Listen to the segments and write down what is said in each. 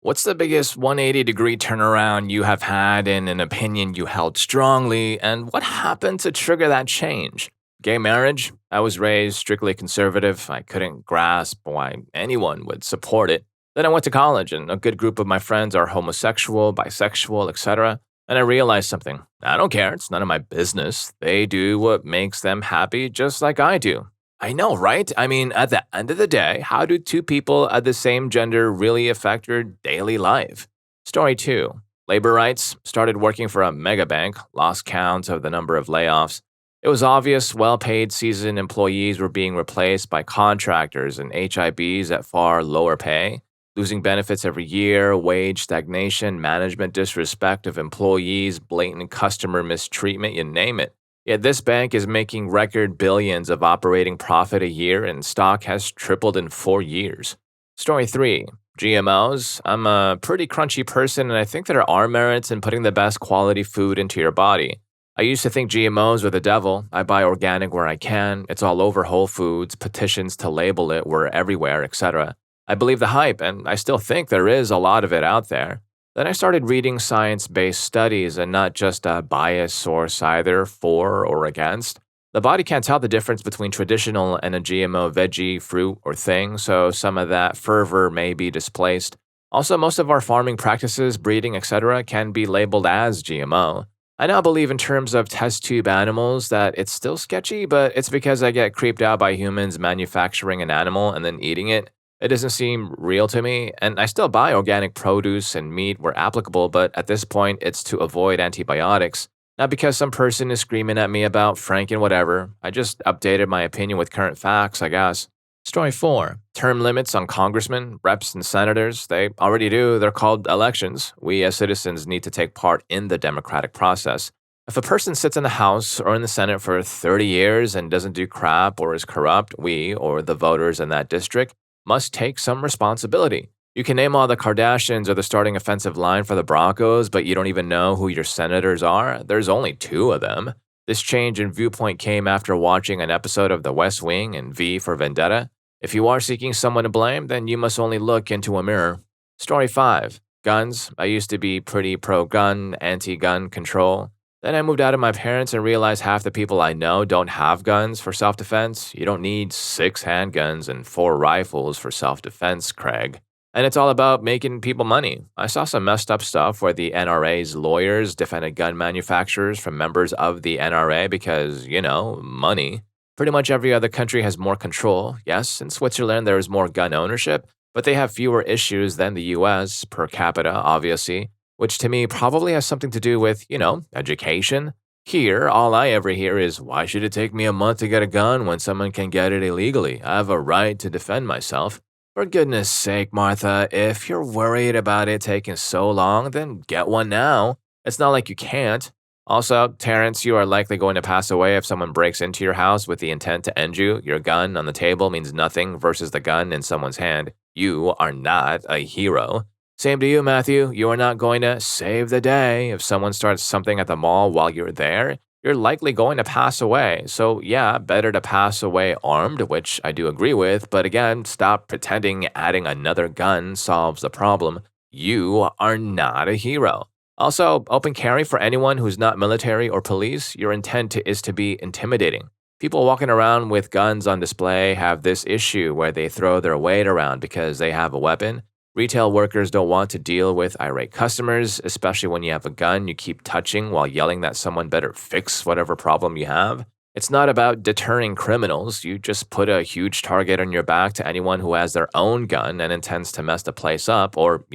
What's the biggest 180-degree turnaround you have had in an opinion you held strongly, and what happened to trigger that change? Gay marriage? I was raised strictly conservative. I couldn't grasp why anyone would support it. Then I went to college, and a good group of my friends are homosexual, bisexual, etc. And I realized something. I don't care. It's none of my business. They do what makes them happy, just like I do. I know, right? I mean, at the end of the day, how do two people of the same gender really affect your daily life? Story 2. Labor rights. Started working for a mega bank, lost count of the number of layoffs. It was obvious well paid seasoned employees were being replaced by contractors and HIBs at far lower pay, losing benefits every year, wage stagnation, management disrespect of employees, blatant customer mistreatment, you name it. Yet this bank is making record billions of operating profit a year and stock has tripled in 4 years. Story 3. GMOs. I'm a pretty crunchy person and I think there are merits in putting the best quality food into your body. I used to think GMOs were the devil. I buy organic where I can. It's all over Whole Foods, petitions to label it were everywhere, etc. I believe the hype and I still think there is a lot of it out there. Then I started reading science based studies and not just a bias source either for or against. The body can't tell the difference between traditional and a GMO veggie, fruit, or thing, so some of that fervor may be displaced. Also, most of our farming practices, breeding, etc., can be labeled as GMO. I now believe in terms of test tube animals that it's still sketchy, but it's because I get creeped out by humans manufacturing an animal and then eating it. It doesn't seem real to me, and I still buy organic produce and meat where applicable, but at this point, it's to avoid antibiotics. Not because some person is screaming at me about Franken whatever. I just updated my opinion with current facts, I guess. Story 4. Term limits on congressmen, reps, and senators. They already do. They're called elections. We as citizens need to take part in the democratic process. If a person sits in the House or in the Senate for 30 years and doesn't do crap or is corrupt, we, or the voters in that district, must take some responsibility. You can name all the Kardashians or the starting offensive line for the Broncos, but you don't even know who your senators are. There's only two of them. This change in viewpoint came after watching an episode of The West Wing and V for Vendetta. If you are seeking someone to blame, then you must only look into a mirror. Story 5. Guns. I used to be pretty pro-gun, anti-gun control. Then I moved out of my parents and realized half the people I know don't have guns for self-defense. You don't need 6 handguns and 4 rifles for self-defense, Craig. And it's all about making people money. I saw some messed up stuff where the NRA's lawyers defended gun manufacturers from members of the NRA because, money. Pretty much every other country has more control. Yes, in Switzerland there is more gun ownership, but they have fewer issues than the US per capita, obviously, which to me probably has something to do with, education. Here, all I ever hear is, why should it take me a month to get a gun when someone can get it illegally? I have a right to defend myself. For goodness sake, Martha, if you're worried about it taking so long, then get one now. It's not like you can't. Also, Terrence, you are likely going to pass away if someone breaks into your house with the intent to end you. Your gun on the table means nothing versus the gun in someone's hand. You are not a hero. Same to you, Matthew. You are not going to save the day. If someone starts something at the mall while you're there, you're likely going to pass away. So yeah, better to pass away armed, which I do agree with, but again, stop pretending adding another gun solves the problem. You are not a hero. Also, open carry for anyone who's not military or police, your intent is to be intimidating. People walking around with guns on display have this issue where they throw their weight around because they have a weapon. Retail workers don't want to deal with irate customers, especially when you have a gun you keep touching while yelling that someone better fix whatever problem you have. It's not about deterring criminals. You just put a huge target on your back to anyone who has their own gun and intends to mess the place up, or,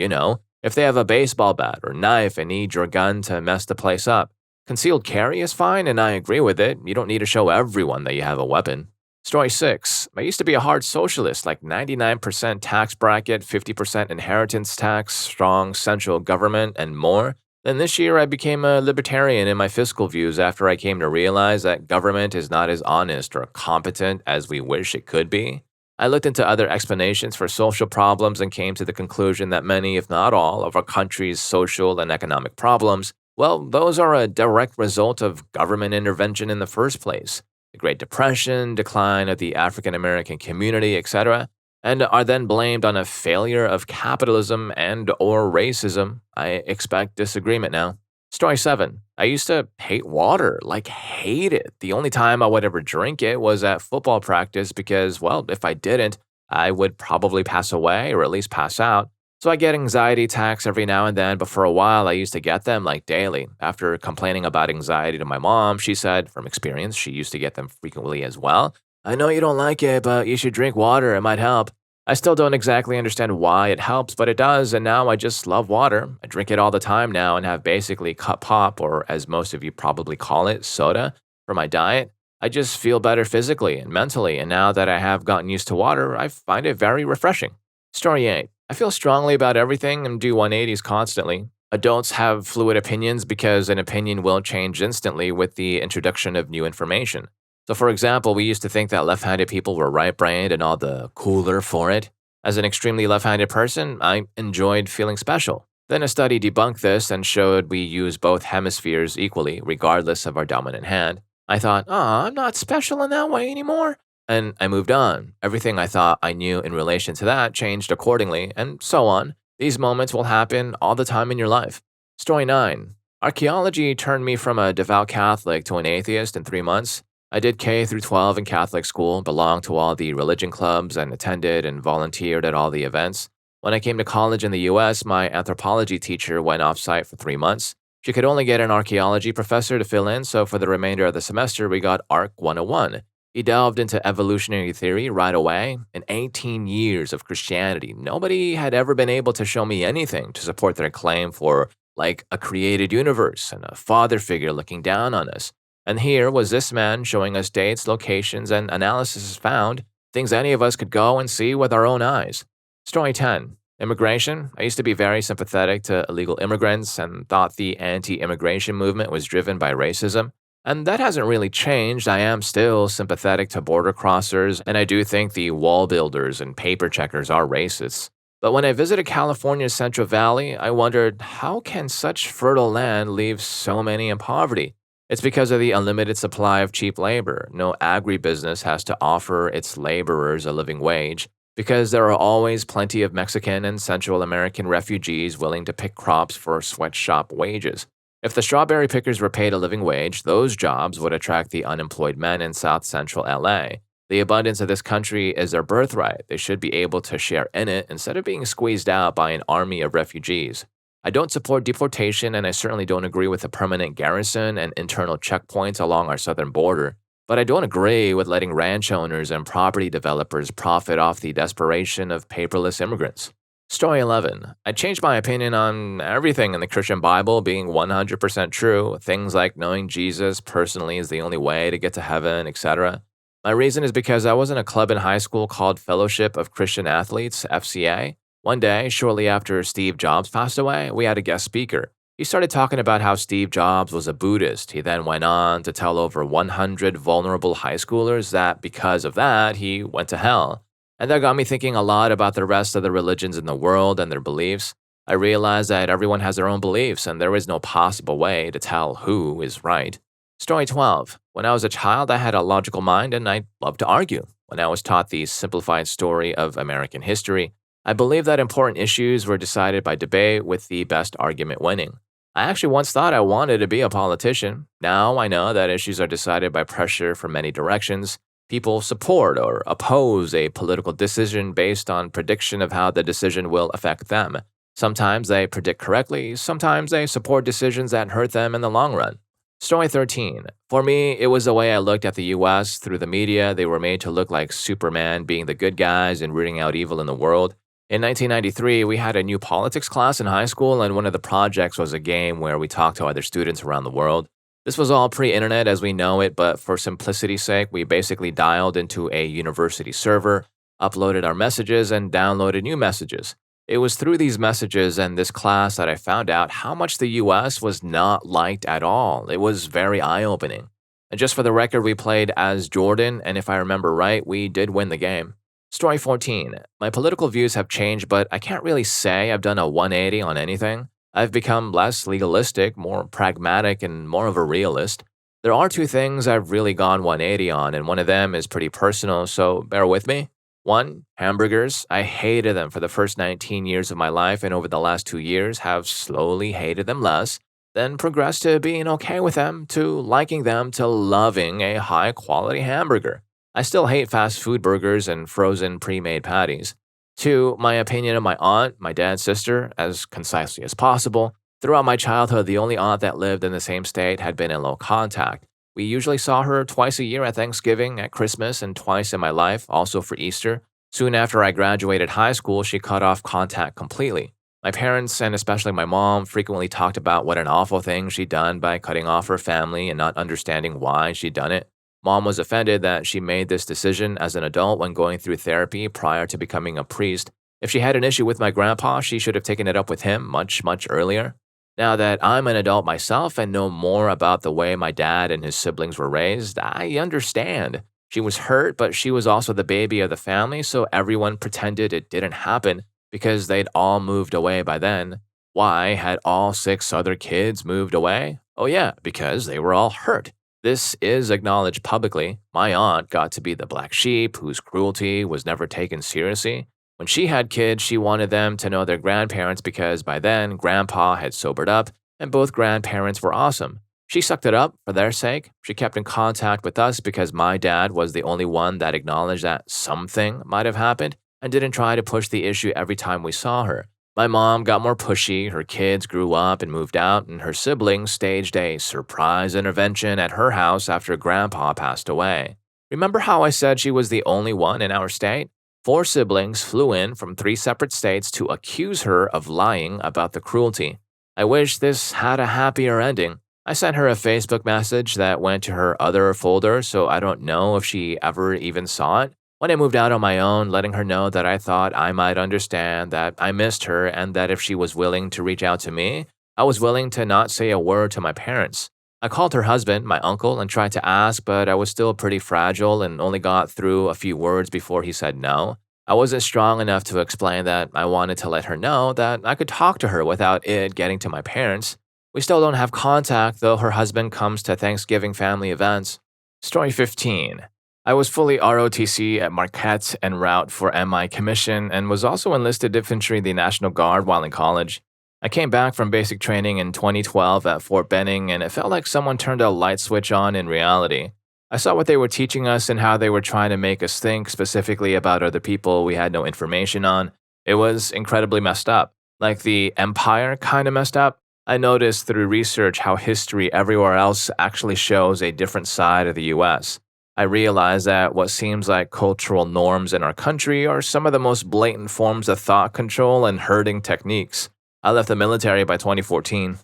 if they have a baseball bat or knife and need your gun to mess the place up. Concealed carry is fine, and I agree with it. You don't need to show everyone that you have a weapon. Story 6. I used to be a hard socialist, like 99% tax bracket, 50% inheritance tax, strong central government, and more. Then this year I became a libertarian in my fiscal views after I came to realize that government is not as honest or competent as we wish it could be. I looked into other explanations for social problems and came to the conclusion that many, if not all, of our country's social and economic problems, well, those are a direct result of government intervention in the first place. The Great Depression, decline of the African American community, etc. and are then blamed on a failure of capitalism and or racism. I expect disagreement now. Story 7. I used to hate water, like hate it. The only time I would ever drink it was at football practice because, well, if I didn't, I would probably pass away or at least pass out. So I get anxiety attacks every now and then, but for a while I used to get them like daily. After complaining about anxiety to my mom, she said, from experience, she used to get them frequently as well. I know you don't like it, but you should drink water, it might help. I still don't exactly understand why it helps, but it does, and now I just love water. I drink it all the time now and have basically cut pop, or as most of you probably call it, soda, for my diet. I just feel better physically and mentally, and now that I have gotten used to water, I find it very refreshing. Story 8. I feel strongly about everything and do 180s constantly. Adults have fluid opinions because an opinion will change instantly with the introduction of new information. So, for example, we used to think that left-handed people were right-brained and all the cooler for it. As an extremely left-handed person, I enjoyed feeling special. Then a study debunked this and showed we use both hemispheres equally, regardless of our dominant hand. I thought, I'm not special in that way anymore. And I moved on. Everything I thought I knew in relation to that changed accordingly, and so on. These moments will happen all the time in your life. Story 9. Archaeology turned me from a devout Catholic to an atheist in 3 months. I did K through 12 in Catholic school, belonged to all the religion clubs, and attended and volunteered at all the events. When I came to college in the US, my anthropology teacher went off site for 3 months. She could only get an archaeology professor to fill in, so for the remainder of the semester, we got Arc 101. He delved into evolutionary theory right away. In 18 years of Christianity, nobody had ever been able to show me anything to support their claim for, like, a created universe and a father figure looking down on us. And here was this man showing us dates, locations, and analysis found, things any of us could go and see with our own eyes. Story 10. Immigration. I used to be very sympathetic to illegal immigrants and thought the anti-immigration movement was driven by racism. And that hasn't really changed. I am still sympathetic to border crossers, and I do think the wall builders and paper checkers are racists. But when I visited California's Central Valley, I wondered, how can such fertile land leave so many in poverty? It's because of the unlimited supply of cheap labor. No agribusiness has to offer its laborers a living wage, because there are always plenty of Mexican and Central American refugees willing to pick crops for sweatshop wages. If the strawberry pickers were paid a living wage, those jobs would attract the unemployed men in South Central LA. The abundance of this country is their birthright. They should be able to share in it instead of being squeezed out by an army of refugees. I don't support deportation, and I certainly don't agree with a permanent garrison and internal checkpoints along our southern border. But I don't agree with letting ranch owners and property developers profit off the desperation of paperless immigrants. Story 11. I changed my opinion on everything in the Christian Bible being 100% true, things like knowing Jesus personally is the only way to get to heaven, etc. My reason is because I was in a club in high school called Fellowship of Christian Athletes, FCA. One day, shortly after Steve Jobs passed away, we had a guest speaker. He started talking about how Steve Jobs was a Buddhist. He then went on to tell over 100 vulnerable high schoolers that because of that, he went to hell. And that got me thinking a lot about the rest of the religions in the world and their beliefs. I realized that everyone has their own beliefs, and there is no possible way to tell who is right. Story 12. When I was a child, I had a logical mind, and I loved to argue. When I was taught the simplified story of American history, I believed that important issues were decided by debate, with the best argument winning. I actually once thought I wanted to be a politician. Now I know that issues are decided by pressure from many directions. People support or oppose a political decision based on prediction of how the decision will affect them. Sometimes they predict correctly, sometimes they support decisions that hurt them in the long run. Story 13. For me, it was the way I looked at the US through the media. They were made to look like Superman being the good guys and rooting out evil in the world. In 1993, we had a new politics class in high school, and one of the projects was a game where we talked to other students around the world. This was all pre-internet as we know it, but for simplicity's sake, we basically dialed into a university server, uploaded our messages, and downloaded new messages. It was through these messages and this class that I found out how much the US was not liked at all. It was very eye-opening. And just for the record, we played as Jordan, and if I remember right, we did win the game. Story 14. My political views have changed, but I can't really say I've done a 180 on anything. I've become less legalistic, more pragmatic, and more of a realist. There are two things I've really gone 180 on, and one of them is pretty personal, so bear with me. 1. Hamburgers. I hated them for the first 19 years of my life, and over the last 2 years have slowly hated them less, then progressed to being okay with them, to liking them, to loving a high quality hamburger. I still hate fast food burgers and frozen pre made patties. 2. My opinion of my aunt, my dad's sister, as concisely as possible. Throughout my childhood, the only aunt that lived in the same state had been in low contact. We usually saw her twice a year at Thanksgiving, at Christmas, and twice in my life, also for Easter. Soon after I graduated high school, she cut off contact completely. My parents, and especially my mom, frequently talked about what an awful thing she'd done by cutting off her family and not understanding why she'd done it. Mom was offended that she made this decision as an adult when going through therapy prior to becoming a priest. If she had an issue with my grandpa, she should have taken it up with him much, much earlier. Now that I'm an adult myself and know more about the way my dad and his siblings were raised, I understand. She was hurt, but she was also the baby of the family, so everyone pretended it didn't happen because they'd all moved away by then. Why had all 6 other kids moved away? Oh, yeah, because they were all hurt. This is acknowledged publicly. My aunt got to be the black sheep whose cruelty was never taken seriously. When she had kids, she wanted them to know their grandparents because by then, Grandpa had sobered up and both grandparents were awesome. She sucked it up for their sake. She kept in contact with us because my dad was the only one that acknowledged that something might have happened and didn't try to push the issue every time we saw her. My mom got more pushy, her kids grew up and moved out, and her siblings staged a surprise intervention at her house after Grandpa passed away. Remember how I said she was the only one in our state? 4 siblings flew in from 3 separate states to accuse her of lying about the cruelty. I wish this had a happier ending. I sent her a Facebook message that went to her other folder, so I don't know if she ever even saw it. When I moved out on my own, letting her know that I thought I might understand, that I missed her, and that if she was willing to reach out to me, I was willing to not say a word to my parents. I called her husband, my uncle, and tried to ask, but I was still pretty fragile and only got through a few words before he said no. I wasn't strong enough to explain that I wanted to let her know that I could talk to her without it getting to my parents. We still don't have contact, though her husband comes to Thanksgiving family events. Story 15. I was fully ROTC at Marquette en route for MI commission and was also enlisted infantry in the National Guard while in college. I came back from basic training in 2012 at Fort Benning, and it felt like someone turned a light switch on in reality. I saw what they were teaching us and how they were trying to make us think specifically about other people we had no information on. It was incredibly messed up. Like the Empire kind of messed up. I noticed through research how history everywhere else actually shows a different side of the US. I realized that what seems like cultural norms in our country are some of the most blatant forms of thought control and herding techniques. I left the military by 2014.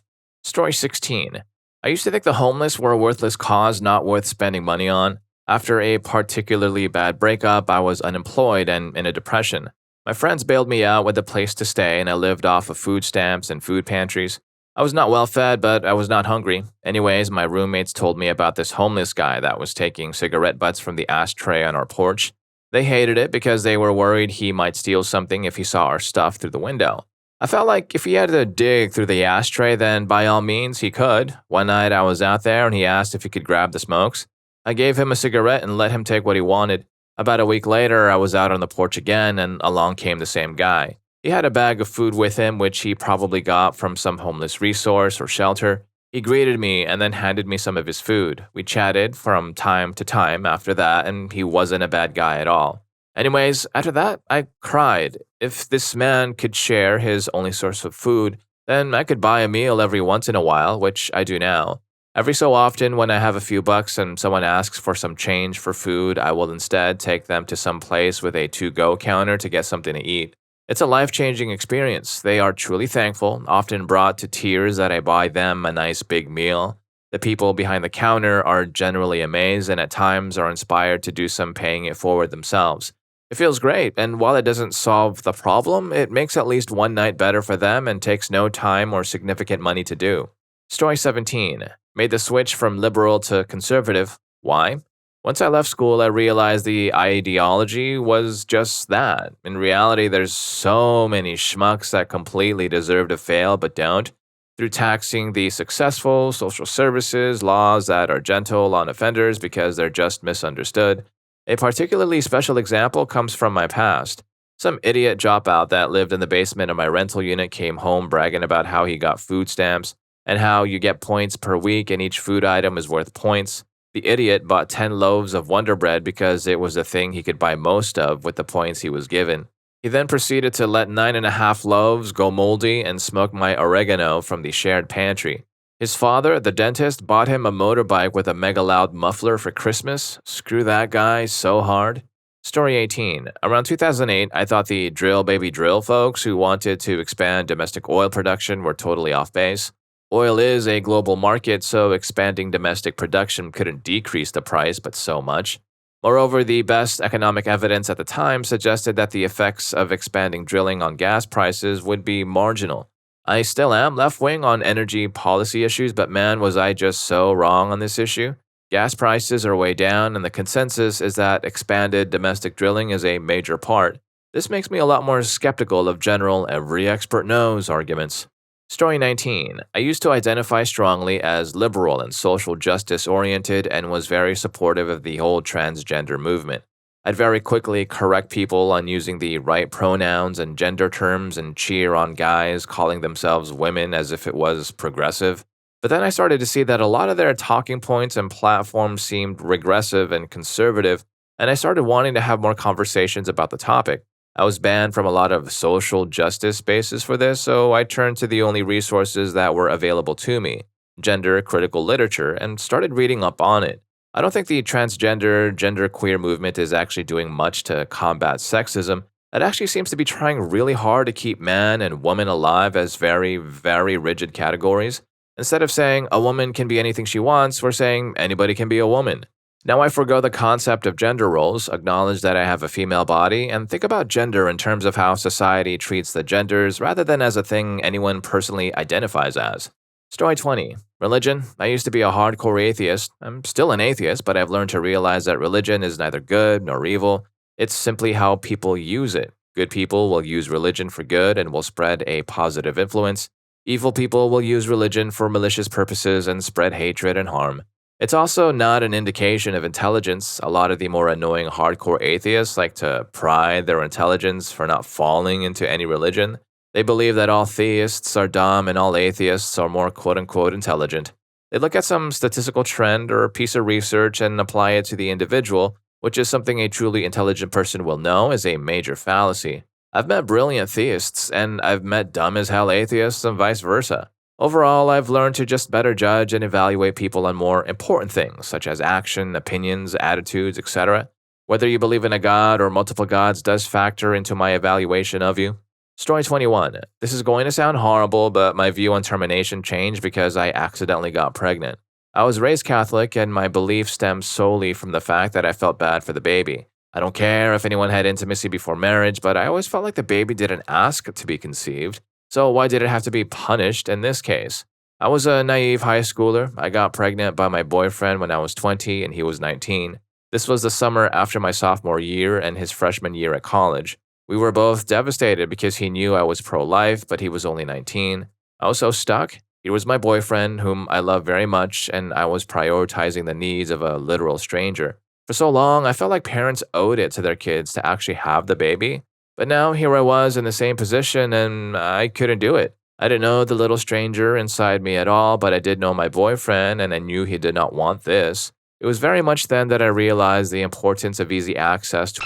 Story 16. I used to think the homeless were a worthless cause not worth spending money on. After a particularly bad breakup, I was unemployed and in a depression. My friends bailed me out with a place to stay, and I lived off of food stamps and food pantries. I was not well fed, but I was not hungry. Anyways, my roommates told me about this homeless guy that was taking cigarette butts from the ashtray on our porch. They hated it because they were worried he might steal something if he saw our stuff through the window. I felt like if he had to dig through the ashtray, then by all means he could. One night I was out there and he asked if he could grab the smokes. I gave him a cigarette and let him take what he wanted. About a week later, I was out on the porch again and along came the same guy. He had a bag of food with him, which he probably got from some homeless resource or shelter. He greeted me and then handed me some of his food. We chatted from time to time after that, and he wasn't a bad guy at all. Anyways, after that, I cried. If this man could share his only source of food, then I could buy a meal every once in a while, which I do now. Every so often, when I have a few bucks and someone asks for some change for food, I will instead take them to some place with a to-go counter to get something to eat. It's a life-changing experience. They are truly thankful, often brought to tears that I buy them a nice big meal. The people behind the counter are generally amazed and at times are inspired to do some paying it forward themselves. It feels great, and while it doesn't solve the problem, it makes at least one night better for them and takes no time or significant money to do. Story 17. Made the switch from liberal to conservative. Why? Once I left school, I realized the ideology was just that. In reality, there's so many schmucks that completely deserve to fail but don't. Through taxing the successful, social services, laws that are gentle on offenders because they're just misunderstood, A particularly special example comes from my past. Some idiot dropout that lived in the basement of my rental unit came home bragging about how he got food stamps and how you get points per week and each food item is worth points. The idiot bought 10 loaves of Wonder Bread because it was the thing he could buy most of with the points he was given. He then proceeded to let 9.5 loaves go moldy and smoke my oregano from the shared pantry. His father, the dentist, bought him a motorbike with a mega loud muffler for Christmas. Screw that guy so hard. Story 18. Around 2008, I thought the drill baby drill folks who wanted to expand domestic oil production were totally off base. Oil is a global market, so expanding domestic production couldn't decrease the price but so much. Moreover, the best economic evidence at the time suggested that the effects of expanding drilling on gas prices would be marginal. I still am left-wing on energy policy issues, but man, was I just so wrong on this issue. Gas prices are way down, and the consensus is that expanded domestic drilling is a major part. This makes me a lot more skeptical of general every expert knows arguments. Story 19. I used to identify strongly as liberal and social justice oriented and was very supportive of the whole transgender movement. I'd very quickly correct people on using the right pronouns and gender terms and cheer on guys calling themselves women as if it was progressive. But then I started to see that a lot of their talking points and platforms seemed regressive and conservative, and I started wanting to have more conversations about the topic. I was banned from a lot of social justice spaces for this, so I turned to the only resources that were available to me, gender critical literature, and started reading up on it. I don't think the transgender, genderqueer movement is actually doing much to combat sexism. It actually seems to be trying really hard to keep man and woman alive as very, very rigid categories. Instead of saying a woman can be anything she wants, we're saying anybody can be a woman. Now I forgo the concept of gender roles, acknowledge that I have a female body, and think about gender in terms of how society treats the genders rather than as a thing anyone personally identifies as. Story 20. Religion. I used to be a hardcore atheist. I'm still an atheist, but I've learned to realize that religion is neither good nor evil. It's simply how people use it. Good people will use religion for good and will spread a positive influence. Evil people will use religion for malicious purposes and spread hatred and harm. It's also not an indication of intelligence. A lot of the more annoying hardcore atheists like to pride their intelligence for not falling into any religion. They believe that all theists are dumb and all atheists are more quote-unquote intelligent. They look at some statistical trend or piece of research and apply it to the individual, which is something a truly intelligent person will know is a major fallacy. I've met brilliant theists, and I've met dumb as hell atheists and vice versa. Overall, I've learned to just better judge and evaluate people on more important things, such as action, opinions, attitudes, etc. Whether you believe in a god or multiple gods does factor into my evaluation of you. Story 21. This is going to sound horrible, but my view on termination changed because I accidentally got pregnant. I was raised Catholic, and my belief stems solely from the fact that I felt bad for the baby. I don't care if anyone had intimacy before marriage, but I always felt like the baby didn't ask to be conceived. So why did it have to be punished in this case? I was a naive high schooler. I got pregnant by my boyfriend when I was 20 and he was 19. This was the summer after my sophomore year and his freshman year at college. We were both devastated because he knew I was pro-life, but he was only 19. I was so stuck. He was my boyfriend, whom I love very much, and I was prioritizing the needs of a literal stranger. For so long, I felt like parents owed it to their kids to actually have the baby. But now here I was in the same position and I couldn't do it. I didn't know the little stranger inside me at all, but I did know my boyfriend and I knew he did not want this. It was very much then that I realized the importance of easy access to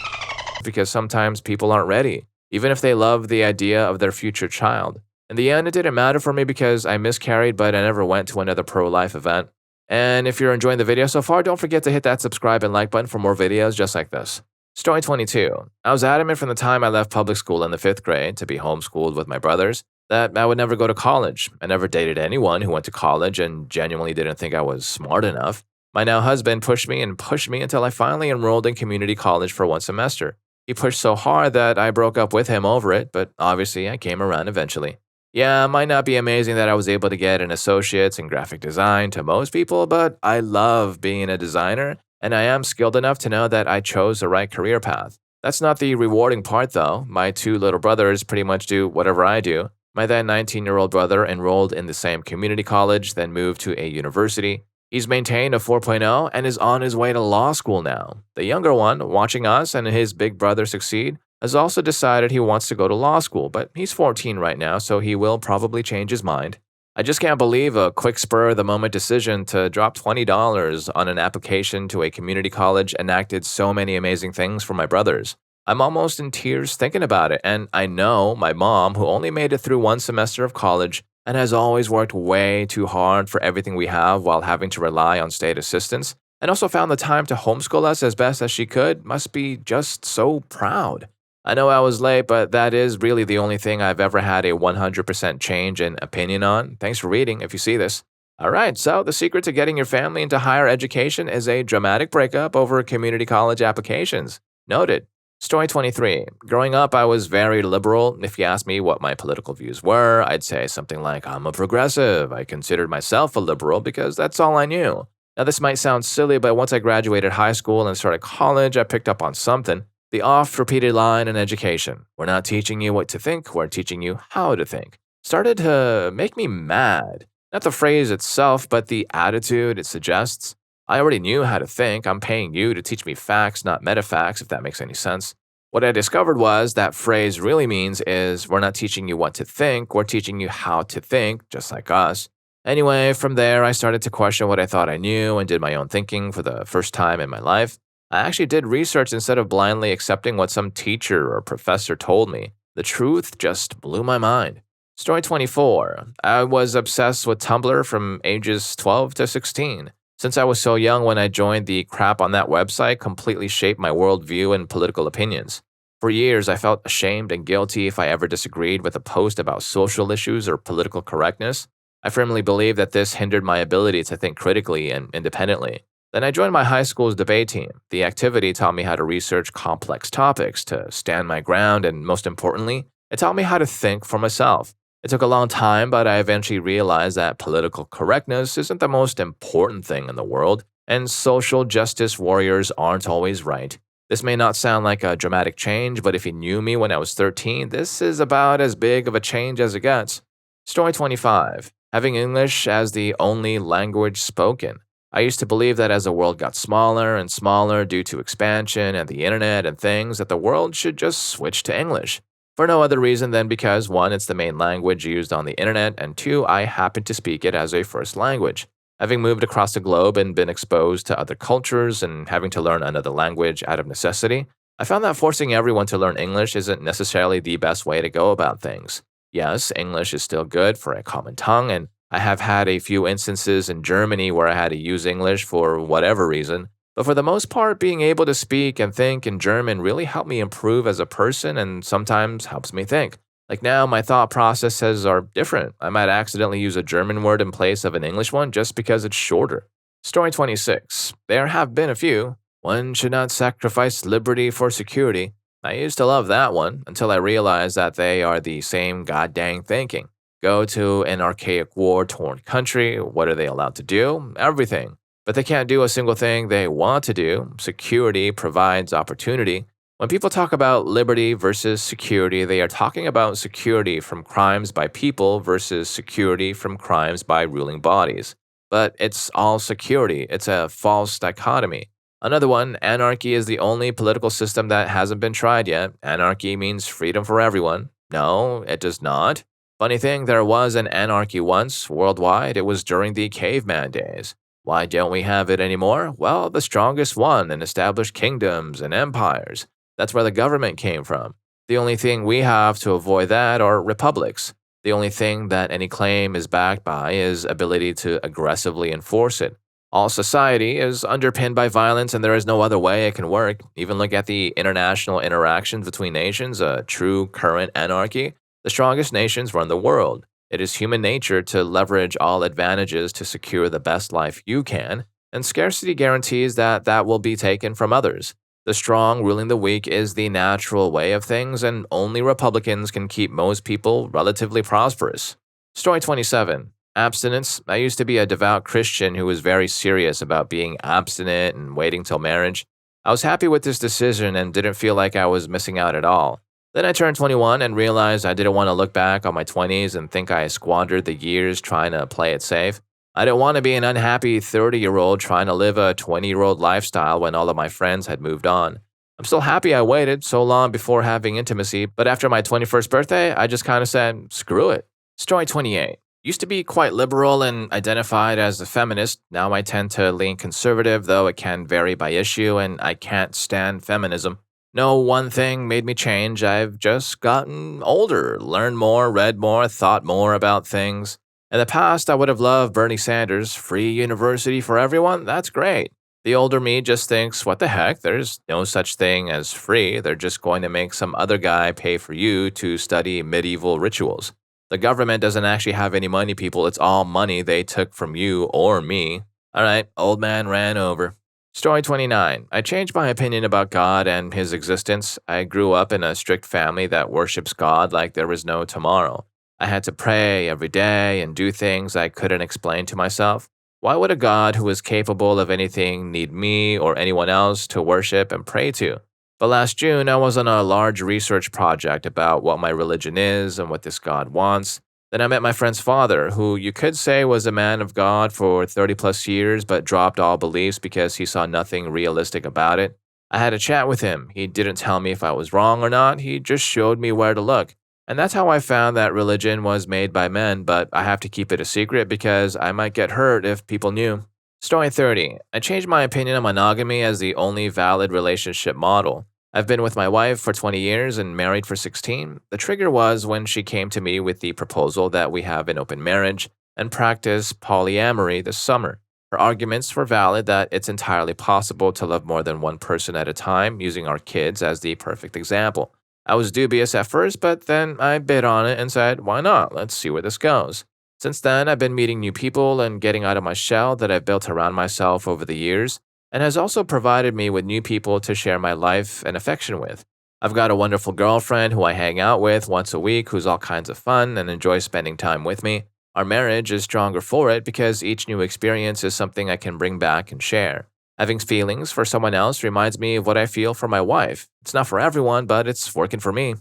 because sometimes people aren't ready, even if they love the idea of their future child. In the end, it didn't matter for me because I miscarried, but I never went to another pro-life event. And if you're enjoying the video so far, don't forget to hit that subscribe and like button for more videos just like this. Story 22. I was adamant from the time I left public school in the 5th grade to be homeschooled with my brothers that I would never go to college. I never dated anyone who went to college and genuinely didn't think I was smart enough. My now husband pushed me until I finally enrolled in community college for 1 semester. He pushed so hard that I broke up with him over it, but obviously I came around eventually. Yeah, it might not be amazing that I was able to get an associate's in graphic design to most people, but I love being a designer, and I am skilled enough to know that I chose the right career path. That's not the rewarding part though. My 2 little brothers pretty much do whatever I do. My then 19-year-old brother enrolled in the same community college, then moved to a university. He's maintained a 4.0 and is on his way to law school now. The younger one, watching us and his big brother succeed, has also decided he wants to go to law school, but he's 14 right now, so he will probably change his mind. I just can't believe a quick spur of the moment decision to drop $20 on an application to a community college enacted so many amazing things for my brothers. I'm almost in tears thinking about it, and I know my mom, who only made it through one semester of college and has always worked way too hard for everything we have while having to rely on state assistance, and also found the time to homeschool us as best as she could, must be just so proud. I know I was late, but that is really the only thing I've ever had a 100% change in opinion on. Thanks for reading if you see this. Alright, so the secret to getting your family into higher education is a dramatic breakup over community college applications. Noted. Story 23. Growing up, I was very liberal. If you asked me what my political views were, I'd say something like, I'm a progressive. I considered myself a liberal because that's all I knew. Now, this might sound silly, but once I graduated high school and started college, I picked up on something. The oft-repeated line in education, we're not teaching you what to think, we're teaching you how to think, started to make me mad. Not the phrase itself, but the attitude it suggests. I already knew how to think. I'm paying you to teach me facts, not metafacts, if that makes any sense. What I discovered was that phrase really means is we're not teaching you what to think, we're teaching you how to think, just like us. Anyway, from there, I started to question what I thought I knew and did my own thinking for the first time in my life. I actually did research instead of blindly accepting what some teacher or professor told me. The truth just blew my mind. Story 24. I was obsessed with Tumblr from ages 12 to 16. Since I was so young when I joined, the crap on that website completely shaped my worldview and political opinions. For years, I felt ashamed and guilty if I ever disagreed with a post about social issues or political correctness. I firmly believe that this hindered my ability to think critically and independently. Then I joined my high school's debate team. The activity taught me how to research complex topics, to stand my ground, and most importantly, it taught me how to think for myself. It took a long time, but I eventually realized that political correctness isn't the most important thing in the world, and social justice warriors aren't always right. This may not sound like a dramatic change, but if you knew me when I was 13, this is about as big of a change as it gets. Story 25. Having English as the only language spoken. I used to believe that as the world got smaller and smaller due to expansion and the internet and things, that the world should just switch to English. For no other reason than because 1, it's the main language used on the internet, and 2, I happen to speak it as a first language. Having moved across the globe and been exposed to other cultures and having to learn another language out of necessity, I found that forcing everyone to learn English isn't necessarily the best way to go about things. Yes, English is still good for a common tongue, and I have had a few instances in Germany where I had to use English for whatever reason, but for the most part, being able to speak and think in German really helped me improve as a person and sometimes helps me think. Like now, my thought processes are different. I might accidentally use a German word in place of an English one just because it's shorter. Story 26. There have been a few. One should not sacrifice liberty for security. I used to love that one until I realized that they are the same goddamn thinking. Go to an archaic war-torn country, what are they allowed to do? Everything. But they can't do a single thing they want to do. Security provides opportunity. When people talk about liberty versus security, they are talking about security from crimes by people versus security from crimes by ruling bodies. But it's all security. It's a false dichotomy. Another one, anarchy is the only political system that hasn't been tried yet. Anarchy means freedom for everyone. No, it does not. Funny thing, there was an anarchy once, worldwide. It was during the caveman days. Why don't we have it anymore? Well, the strongest won and established kingdoms and empires. That's where the government came from. The only thing we have to avoid that are republics. The only thing that any claim is backed by is ability to aggressively enforce it. All society is underpinned by violence and there is no other way it can work. Even look at the international interactions between nations, a true current anarchy. The strongest nations run the world. It is human nature to leverage all advantages to secure the best life you can, and scarcity guarantees that that will be taken from others. The strong ruling the weak is the natural way of things, and only Republicans can keep most people relatively prosperous. Story 27. Abstinence. I used to be a devout Christian who was very serious about being abstinent and waiting till marriage. I was happy with this decision and didn't feel like I was missing out at all. Then I turned 21 and realized I didn't want to look back on my 20s and think I squandered the years trying to play it safe. I didn't want to be an unhappy 30-year-old trying to live a 20-year-old lifestyle when all of my friends had moved on. I'm still happy I waited so long before having intimacy, but after my 21st birthday, I just kind of said, screw it. Story 28. Used to be quite liberal and identified as a feminist. Now I tend to lean conservative, though it can vary by issue, and I can't stand feminism. No one thing made me change. I've just gotten older, learned more, read more, thought more about things. In the past, I would have loved Bernie Sanders, free university for everyone. That's great. The older me just thinks, what the heck? There's no such thing as free. They're just going to make some other guy pay for you to study medieval rituals. The government doesn't actually have any money, people. It's all money they took from you or me. All right, old man ran over. Story 29. I changed my opinion about God and his existence. I grew up in a strict family that worships God like there was no tomorrow. I had to pray every day and do things I couldn't explain to myself. Why would a God who is capable of anything need me or anyone else to worship and pray to? But last June, I was on a large research project about what my religion is and what this God wants. Then I met my friend's father, who you could say was a man of God for 30 plus years, but dropped all beliefs because he saw nothing realistic about it. I had a chat with him. He didn't tell me if I was wrong or not, he just showed me where to look. And that's how I found that religion was made by men, but I have to keep it a secret because I might get hurt if people knew. Story 30. I changed my opinion on monogamy as the only valid relationship model. I've been with my wife for 20 years and married for 16. The trigger was when she came to me with the proposal that we have an open marriage and practice polyamory this summer. Her arguments were valid that it's entirely possible to love more than one person at a time, using our kids as the perfect example. I was dubious at first, but then I bid on it and said, why not? Let's see where this goes. Since then, I've been meeting new people and getting out of my shell that I've built around myself over the years, and has also provided me with new people to share my life and affection with. I've got a wonderful girlfriend who I hang out with once a week who's all kinds of fun and enjoys spending time with me. Our marriage is stronger for it because each new experience is something I can bring back and share. Having feelings for someone else reminds me of what I feel for my wife. It's not for everyone, but it's working for me.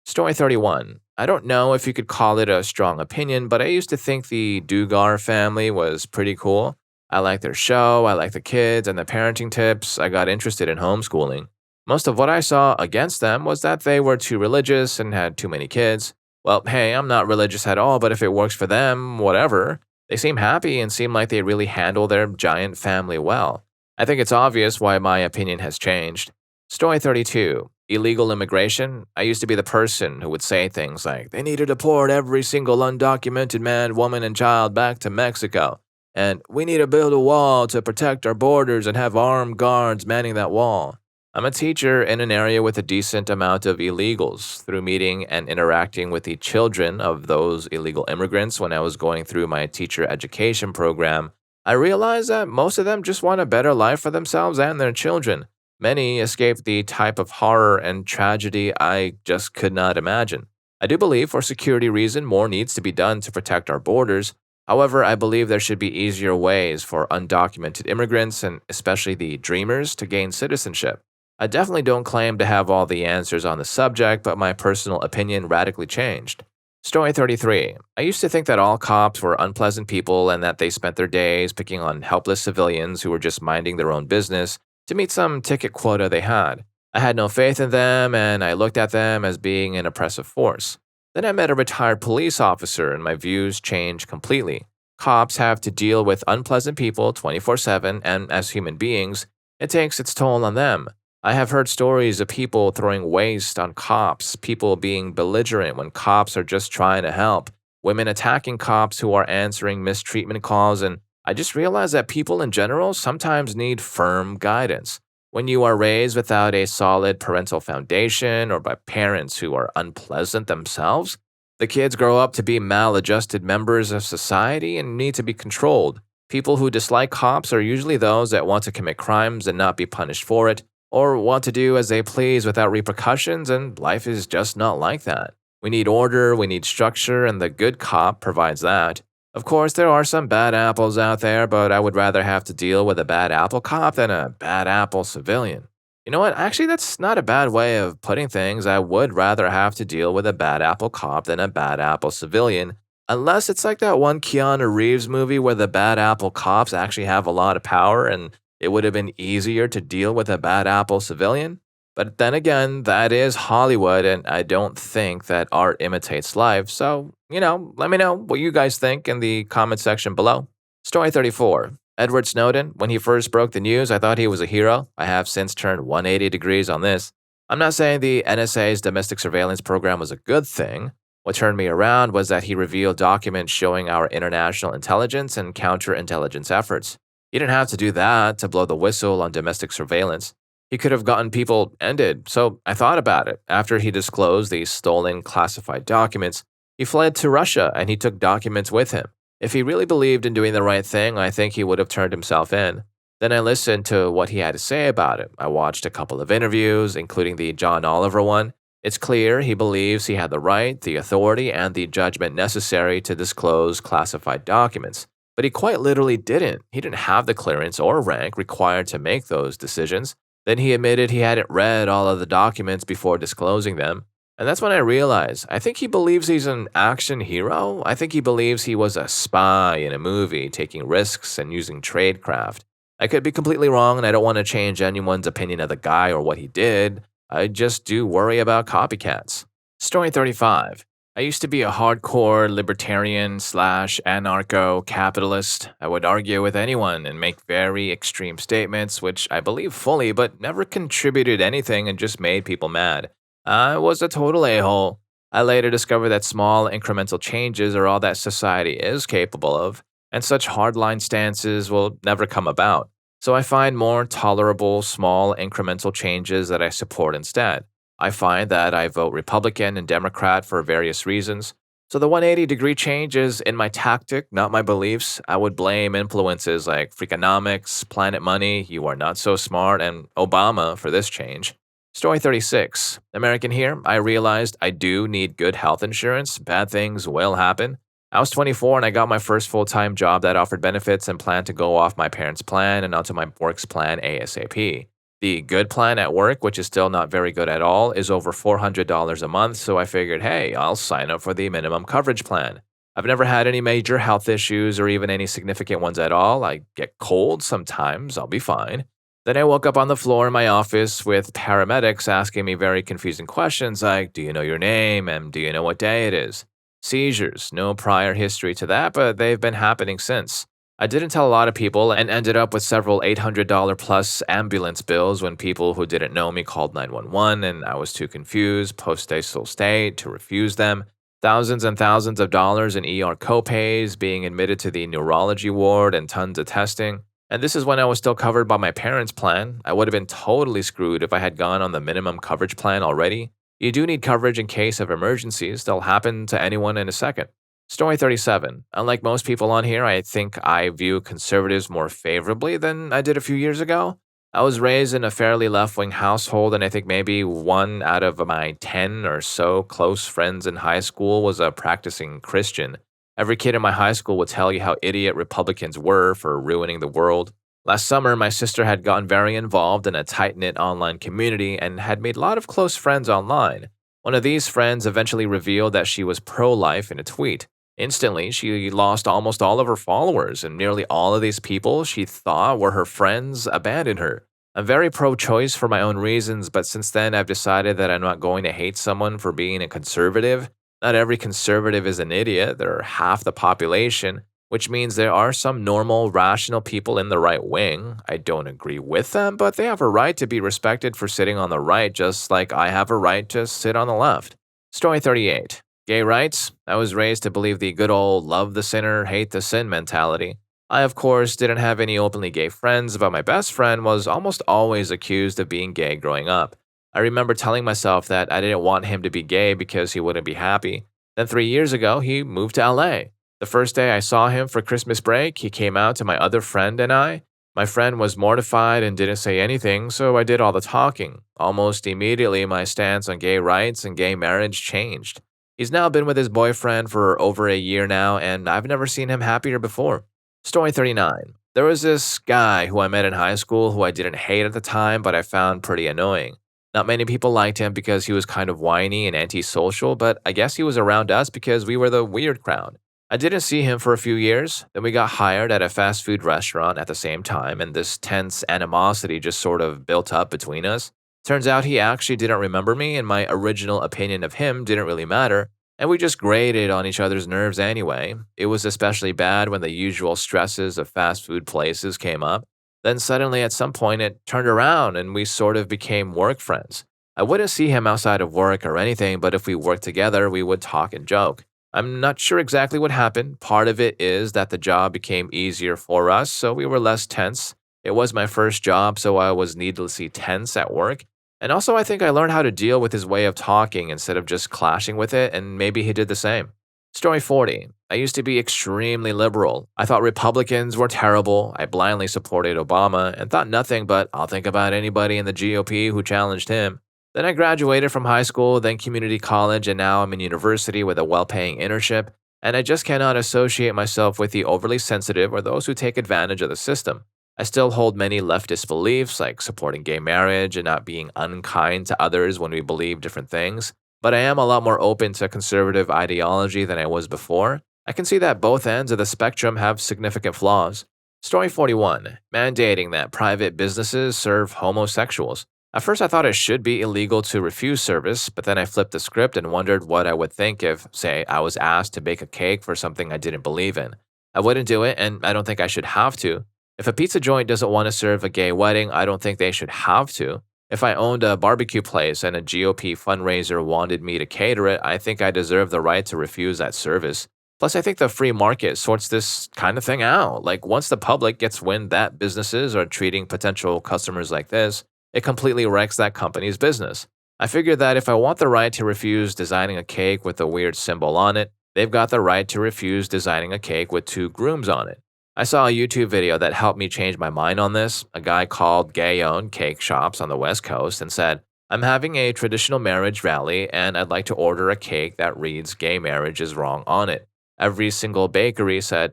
Story 31. I don't know if you could call it a strong opinion, but I used to think the Dugar family was pretty cool. I like their show, I like the kids and the parenting tips. I got interested in homeschooling. Most of what I saw against them was that they were too religious and had too many kids. Well, hey, I'm not religious at all, but if it works for them, whatever. They seem happy and seem like they really handle their giant family well. I think it's obvious why my opinion has changed. Story 32. Illegal immigration. I used to be the person who would say things like, they need to deport every single undocumented man, woman, and child back to Mexico. And we need to build a wall to protect our borders and have armed guards manning that wall. I'm a teacher in an area with a decent amount of illegals. Through meeting and interacting with the children of those illegal immigrants when I was going through my teacher education program, I realized that most of them just want a better life for themselves and their children. Many escaped the type of horror and tragedy I just could not imagine. I do believe for security reasons more needs to be done to protect our borders. However, I believe there should be easier ways for undocumented immigrants and especially the dreamers to gain citizenship. I definitely don't claim to have all the answers on the subject, but my personal opinion radically changed. Story 33. I used to think that all cops were unpleasant people and that they spent their days picking on helpless civilians who were just minding their own business to meet some ticket quota they had. I had no faith in them and I looked at them as being an oppressive force. Then I met a retired police officer and my views changed completely. Cops have to deal with unpleasant people 24/7 and as human beings, it takes its toll on them. I have heard stories of people throwing waste on cops, people being belligerent when cops are just trying to help, women attacking cops who are answering mistreatment calls, and I just realized that people in general sometimes need firm guidance. When you are raised without a solid parental foundation or by parents who are unpleasant themselves, the kids grow up to be maladjusted members of society and need to be controlled. People who dislike cops are usually those that want to commit crimes and not be punished for it, or want to do as they please without repercussions, and life is just not like that. We need order, we need structure, and the good cop provides that. Of course, there are some bad apples out there, but I would rather have to deal with a bad apple cop than a bad apple civilian. You know what? Actually, that's not a bad way of putting things. I would rather have to deal with a bad apple cop than a bad apple civilian, Unless it's like that one Keanu Reeves movie where the bad apple cops actually have a lot of power and it would have been easier to deal with a bad apple civilian. But then again, that is Hollywood, and I don't think that art imitates life. So, let me know what you guys think in the comment section below. Story 34. Edward Snowden. When he first broke the news, I thought he was a hero. I have since turned 180 degrees on this. I'm not saying the NSA's domestic surveillance program was a good thing. What turned me around was that he revealed documents showing our international intelligence and counterintelligence efforts. He didn't have to do that to blow the whistle on domestic surveillance. He could have gotten people ended, so I thought about it. After he disclosed these stolen classified documents, he fled to Russia and he took documents with him. If he really believed in doing the right thing, I think he would have turned himself in. Then I listened to what he had to say about it. I watched a couple of interviews, including the John Oliver one. It's clear he believes he had the right, the authority, and the judgment necessary to disclose classified documents. But he quite literally didn't. He didn't have the clearance or rank required to make those decisions. Then he admitted he hadn't read all of the documents before disclosing them. And that's when I realized I think he believes he's an action hero. I think he believes he was a spy in a movie, taking risks and using tradecraft. I could be completely wrong, and I don't want to change anyone's opinion of the guy or what he did. I just do worry about copycats. Story 35. I used to be a hardcore libertarian slash anarcho capitalist. I would argue with anyone and make very extreme statements, which I believe fully, but never contributed anything and just made people mad. I was a total a-hole. I later discovered that small incremental changes are all that society is capable of, and such hardline stances will never come about. So I find more tolerable, small incremental changes that I support instead. I find that I vote Republican and Democrat for various reasons. So the 180-degree change is in my tactic, not my beliefs. I would blame influences like Freakonomics, Planet Money, You Are Not So Smart, and Obama for this change. Story 36. American here, I realized I do need good health insurance. Bad things will happen. I was 24 and I got my first full-time job that offered benefits and planned to go off my parents' plan and onto my work's plan ASAP. The good plan at work, which is still not very good at all, is over $400 a month, so I figured, hey, I'll sign up for the minimum coverage plan. I've never had any major health issues or even any significant ones at all. I get cold sometimes, I'll be fine. Then I woke up on the floor in my office with paramedics asking me very confusing questions like, do you know your name and do you know what day it is? Seizures, no prior history to that, but they've been happening since. I didn't tell a lot of people and ended up with several $800 plus ambulance bills when people who didn't know me called 911 and I was too confused, post-nasal state, to refuse them. Thousands and thousands of dollars in ER copays, being admitted to the neurology ward, and tons of testing. And this is when I was still covered by my parents' plan. I would have been totally screwed if I had gone on the minimum coverage plan already. You do need coverage in case of emergencies. They'll happen to anyone in a second. Story 37. Unlike most people on here, I think I view conservatives more favorably than I did a few years ago. I was raised in a fairly left-wing household, and I think maybe 1 out of my 10 or so close friends in high school was a practicing Christian. Every kid in my high school would tell you how idiot Republicans were for ruining the world. Last summer, my sister had gotten very involved in a tight-knit online community and had made a lot of close friends online. One of these friends eventually revealed that she was pro-life in a tweet. Instantly, she lost almost all of her followers, and nearly all of these people she thought were her friends abandoned her. I'm very pro-choice for my own reasons, but since then I've decided that I'm not going to hate someone for being a conservative. Not every conservative is an idiot. They're half the population, which means there are some normal, rational people in the right wing. I don't agree with them, but they have a right to be respected for sitting on the right, just like I have a right to sit on the left. Story 38. Gay rights. I was raised to believe the good old love the sinner, hate the sin mentality. I, of course, didn't have any openly gay friends, but my best friend was almost always accused of being gay growing up. I remember telling myself that I didn't want him to be gay because he wouldn't be happy. Then 3 years ago, he moved to LA. The first day I saw him for Christmas break, he came out to my other friend and I. My friend was mortified and didn't say anything, so I did all the talking. Almost immediately, my stance on gay rights and gay marriage changed. He's now been with his boyfriend for over a year now, and I've never seen him happier before. Story 39. There was this guy who I met in high school who I didn't hate at the time, but I found pretty annoying. Not many people liked him because he was kind of whiny and antisocial, but I guess he was around us because we were the weird crowd. I didn't see him for a few years, then we got hired at a fast food restaurant at the same time, and this tense animosity just sort of built up between us. Turns out he actually didn't remember me, and my original opinion of him didn't really matter, and we just grated on each other's nerves anyway. It was especially bad when the usual stresses of fast food places came up. Then suddenly, at some point, it turned around and we sort of became work friends. I wouldn't see him outside of work or anything, but if we worked together, we would talk and joke. I'm not sure exactly what happened. Part of it is that the job became easier for us, so we were less tense. It was my first job, so I was needlessly tense at work. And also, I think I learned how to deal with his way of talking instead of just clashing with it, and maybe he did the same. Story 40. I used to be extremely liberal. I thought Republicans were terrible. I blindly supported Obama and thought nothing but I'll think about anybody in the GOP who challenged him. Then I graduated from high school, then community college, and now I'm in university with a well paying internship, and I just cannot associate myself with the overly sensitive or those who take advantage of the system. I still hold many leftist beliefs, like supporting gay marriage and not being unkind to others when we believe different things, but I am a lot more open to conservative ideology than I was before. I can see that both ends of the spectrum have significant flaws. Story 41. Mandating that private businesses serve homosexuals. At first, I thought it should be illegal to refuse service, but then I flipped the script and wondered what I would think if, say, I was asked to bake a cake for something I didn't believe in. I wouldn't do it, and I don't think I should have to. If a pizza joint doesn't want to serve a gay wedding, I don't think they should have to. If I owned a barbecue place and a GOP fundraiser wanted me to cater it, I think I deserve the right to refuse that service. Plus, I think the free market sorts this kind of thing out. Like, once the public gets wind that businesses are treating potential customers like this, it completely wrecks that company's business. I figured that if I want the right to refuse designing a cake with a weird symbol on it, they've got the right to refuse designing a cake with two grooms on it. I saw a YouTube video that helped me change my mind on this. A guy called gay-owned cake shops on the West Coast and said, I'm having a traditional marriage rally and I'd like to order a cake that reads gay marriage is wrong on it. Every single bakery said,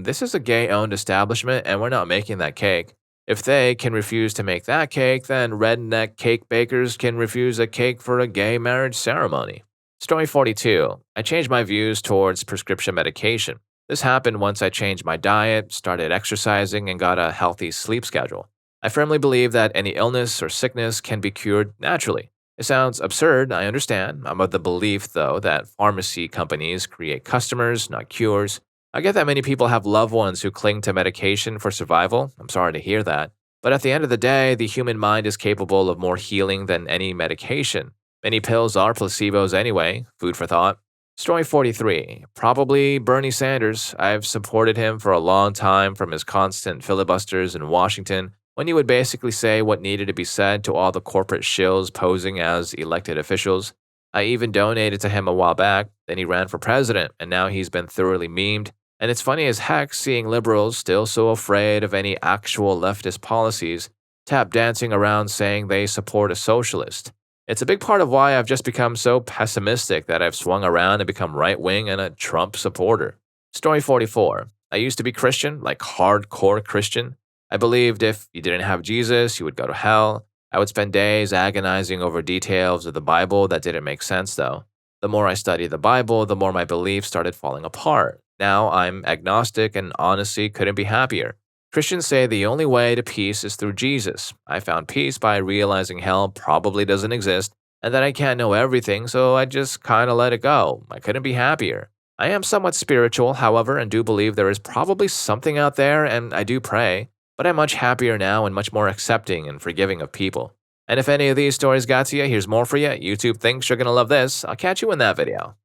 this is a gay-owned establishment and we're not making that cake. If they can refuse to make that cake, then redneck cake bakers can refuse a cake for a gay marriage ceremony. Story 42. I changed my views towards prescription medication. This happened once I changed my diet, started exercising, and got a healthy sleep schedule. I firmly believe that any illness or sickness can be cured naturally. It sounds absurd, I understand. I'm of the belief, though, that pharmacy companies create customers, not cures. I get that many people have loved ones who cling to medication for survival. I'm sorry to hear that. But at the end of the day, the human mind is capable of more healing than any medication. Many pills are placebos anyway, food for thought. Story 43. Probably Bernie Sanders. I've supported him for a long time, from his constant filibusters in Washington, when he would basically say what needed to be said to all the corporate shills posing as elected officials. I even donated to him a while back, then he ran for president, and now he's been thoroughly memed. And it's funny as heck seeing liberals still so afraid of any actual leftist policies, tap dancing around saying they support a socialist. It's a big part of why I've just become so pessimistic that I've swung around and become right-wing and a Trump supporter. Story 44. I used to be Christian, like hardcore Christian. I believed if you didn't have Jesus, you would go to hell. I would spend days agonizing over details of the Bible that didn't make sense, though. The more I studied the Bible, the more my beliefs started falling apart. Now I'm agnostic and honestly couldn't be happier. Christians say the only way to peace is through Jesus. I found peace by realizing hell probably doesn't exist and that I can't know everything, so I just kind of let it go. I couldn't be happier. I am somewhat spiritual, however, and do believe there is probably something out there, and I do pray, but I'm much happier now and much more accepting and forgiving of people. And if any of these stories got to you, here's more for you. YouTube thinks you're going to love this. I'll catch you in that video.